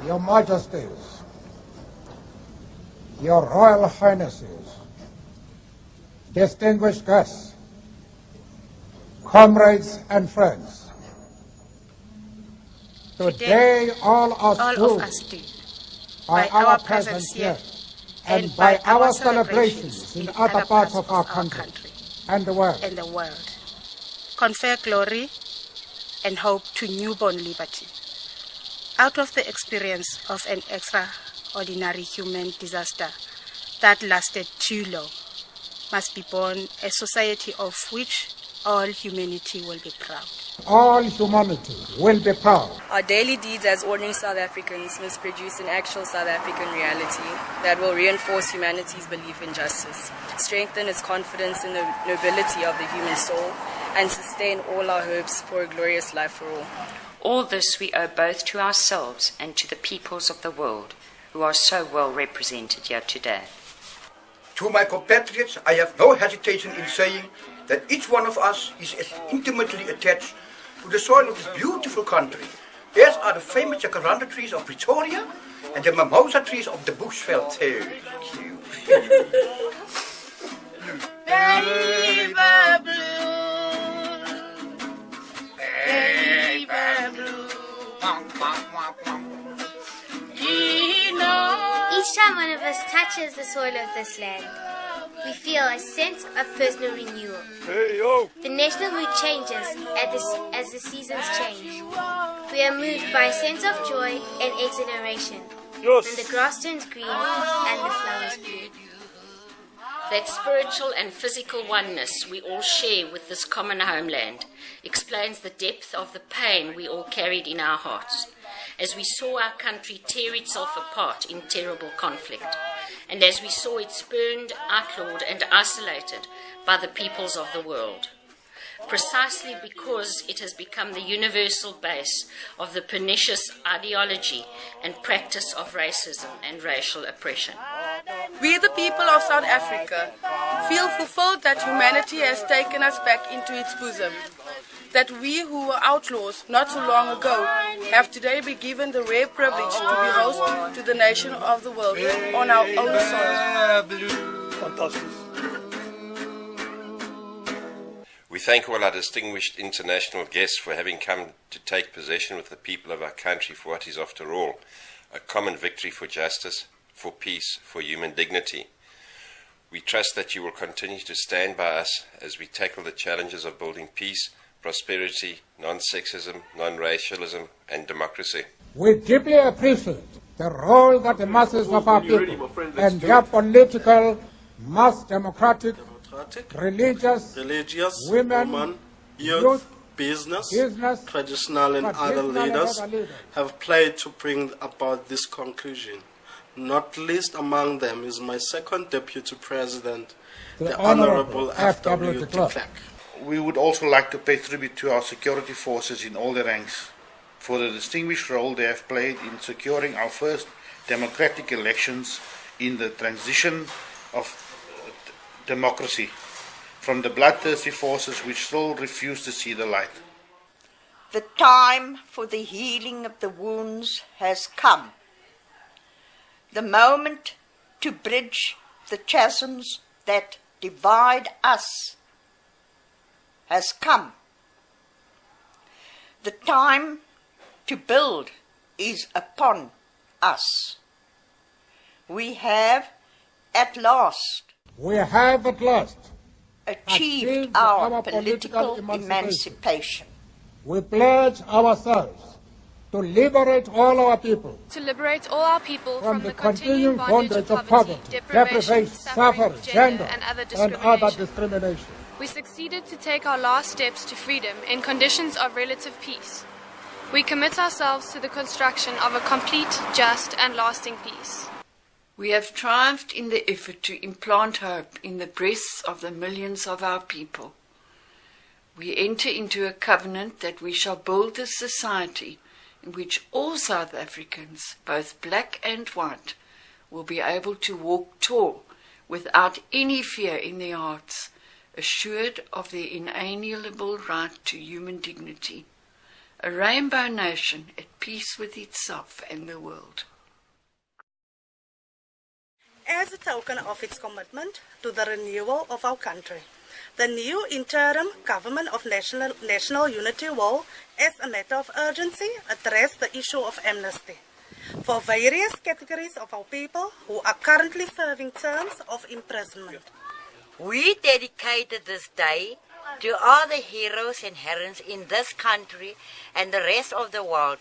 Your Majesties, Your Royal Highnesses, distinguished guests, comrades and friends, today all are thrilled by our presence here and by our celebrations in other parts of our country and the world. Confer glory and hope to newborn liberty. Out of the experience of an extraordinary human disaster that lasted too long, must be born a society of which all humanity will be proud. All humanity will be proud. Our daily deeds as ordinary South Africans must produce an actual South African reality that will reinforce humanity's belief in justice, strengthen its confidence in the nobility of the human soul, and sustain all our hopes for a glorious life for all. All this we owe both to ourselves and to the peoples of the world, who are so well represented here today. To my compatriots, I have no hesitation in saying that each one of us is as intimately attached to the soil of this beautiful country as are the famous jacaranda trees of Pretoria and the mimosa trees of the Bushveld. Thank you. Baby blue, baby blue. Each time one of us touches the soil of this land, we feel a sense of personal renewal. Hey, yo. The national mood changes as the seasons change. We are moved by a sense of joy and exhilaration. Yes. And the grass turns green and the flowers bloom. That spiritual and physical oneness we all share with this common homeland explains the depth of the pain we all carried in our hearts, as we saw our country tear itself apart in terrible conflict, and as we saw it spurned, outlawed and isolated by the peoples of the world, precisely because it has become the universal base of the pernicious ideology and practice of racism and racial oppression. We, the people of South Africa, feel fulfilled that humanity has taken us back into its bosom, that we who were outlaws not so long ago have today been given the rare privilege to be host to the nation of the world on our own soil. Fantastic. We thank all our distinguished international guests for having come to take possession with the people of our country for what is, after all, a common victory for justice, for peace, for human dignity. We trust that you will continue to stand by us as we tackle the challenges of building peace, prosperity, non-sexism, non-racialism and democracy. We deeply appreciate the role that the masses of our people and their political, mass democratic, religious, women, youth, business, traditional and other leaders have played to bring about this conclusion. Not least among them is my second Deputy President, the Honorable F.W. de Klerk. We would also like to pay tribute to our security forces in all the ranks for the distinguished role they have played in securing our first democratic elections in the transition of democracy from the bloodthirsty forces which still refuse to see the light. The time for the healing of the wounds has come. The moment to bridge the chasms that divide us has come. The time to build is upon us. We have at last achieved our political emancipation. We pledge ourselves to liberate all our people. To liberate all our people from the continuing bondage of poverty, deprivation, suffering, gender, and other discrimination. We succeeded to take our last steps to freedom in conditions of relative peace. We commit ourselves to the construction of a complete, just, and lasting peace. We have triumphed in the effort to implant hope in the breasts of the millions of our people. We enter into a covenant that we shall build a society in which all South Africans, both black and white, will be able to walk tall without any fear in their hearts, assured of their inalienable right to human dignity, a rainbow nation at peace with itself and the world. As a token of its commitment to the renewal of our country, the new interim government of national unity will, as a matter of urgency, address the issue of amnesty for various categories of our people who are currently serving terms of imprisonment. We dedicated this day to all the heroes and heroines in this country and the rest of the world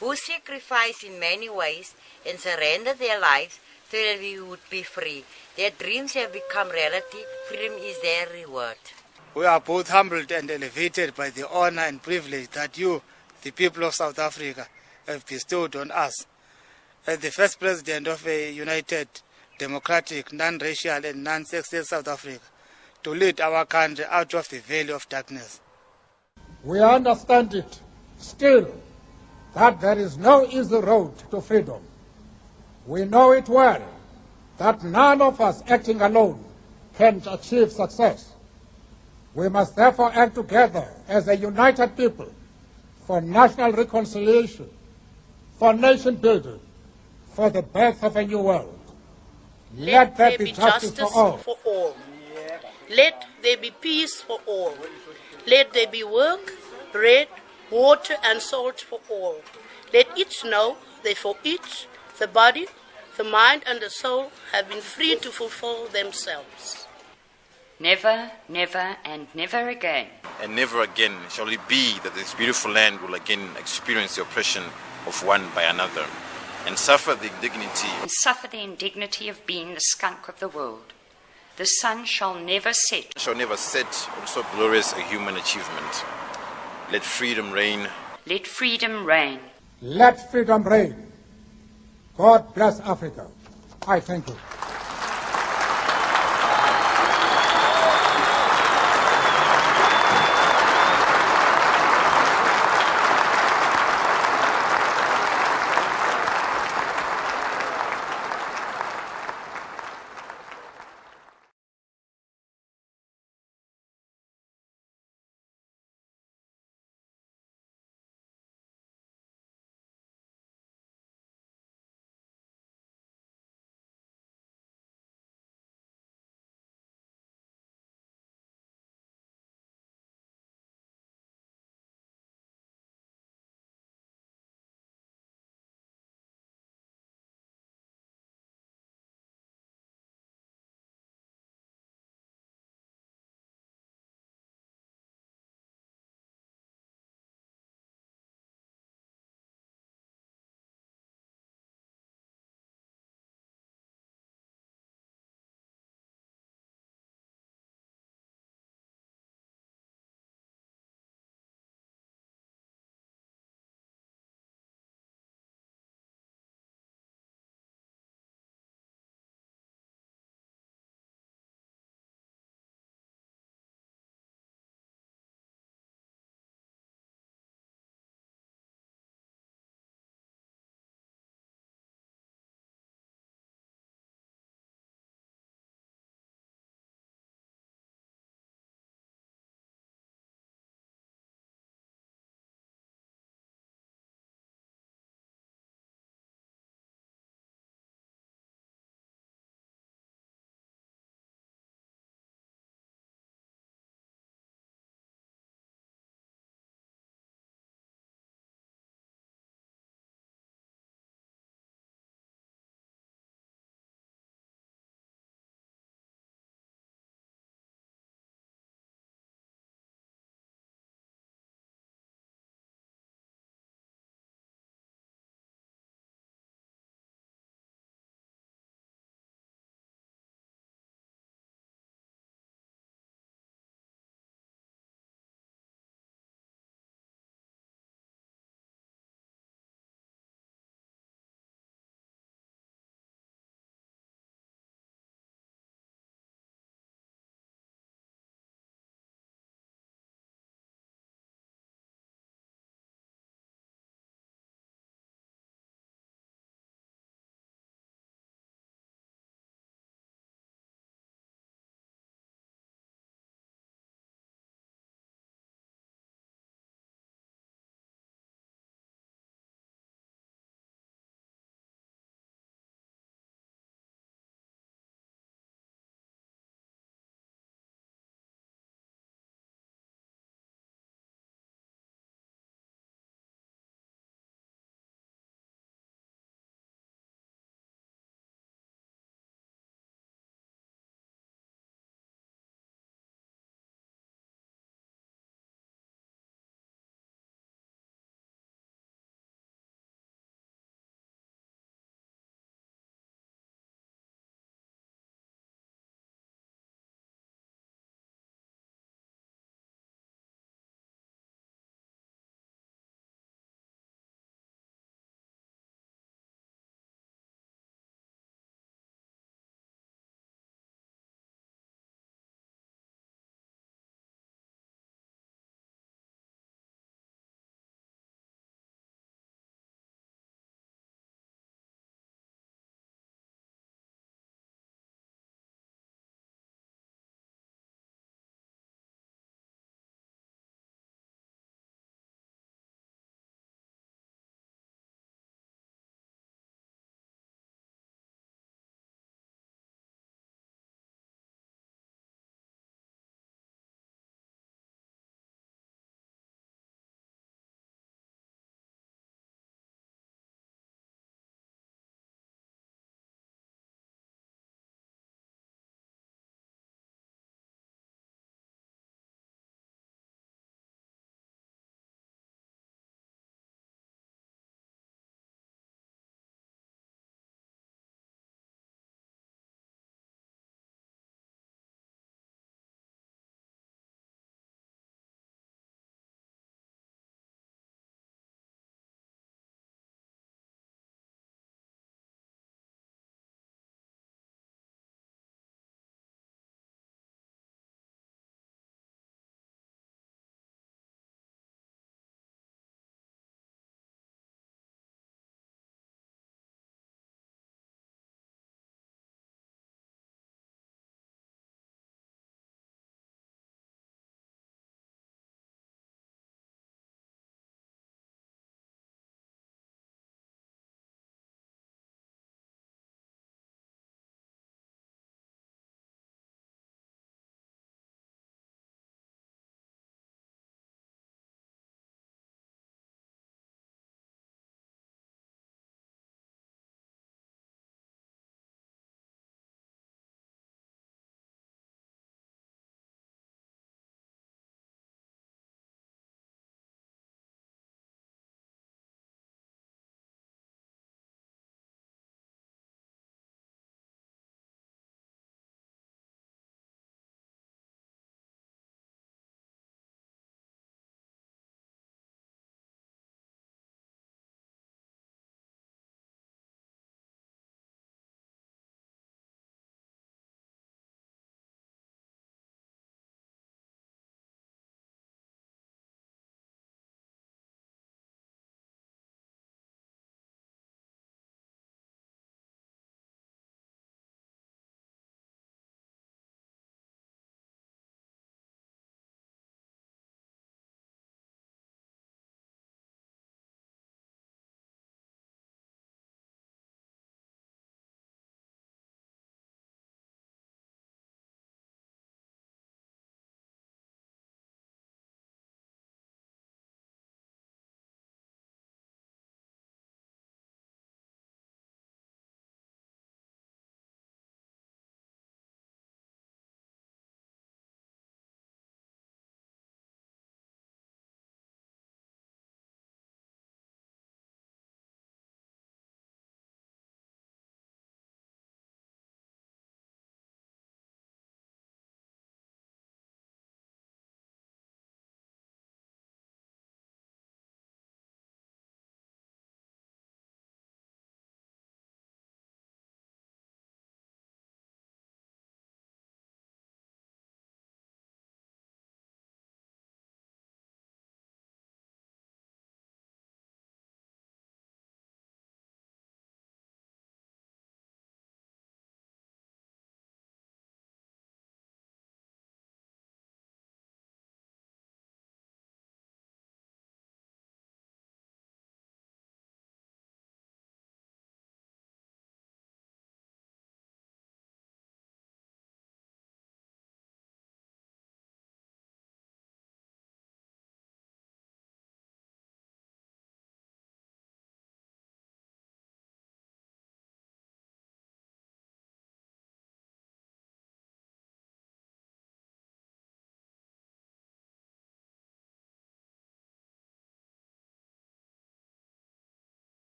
who sacrificed in many ways and surrendered their lives so that we would be free. Their dreams have become reality. Freedom is their reward. We are both humbled and elevated by the honor and privilege that you, the people of South Africa, have bestowed on us. As the first president of a united, democratic, non-racial and non-sexist South Africa, to lead our country out of the valley of darkness. We understand it still that there is no easy road to freedom. We know it well that none of us acting alone can achieve success. We must therefore act together as a united people for national reconciliation, for nation building, for the birth of a new world. Let there be justice for all. Let there be peace for all. Let there be work, bread, water and salt for all. Let each know that for each, the body, the mind and the soul have been free to fulfill themselves. Never, never and never again. And never again shall it be that this beautiful land will again experience the oppression of one by another and suffer the indignity of being the skunk of the world. The sun shall never set. Also glorious a human achievement. Let freedom reign. Let freedom reign. Let freedom reign. God bless Africa. I thank you.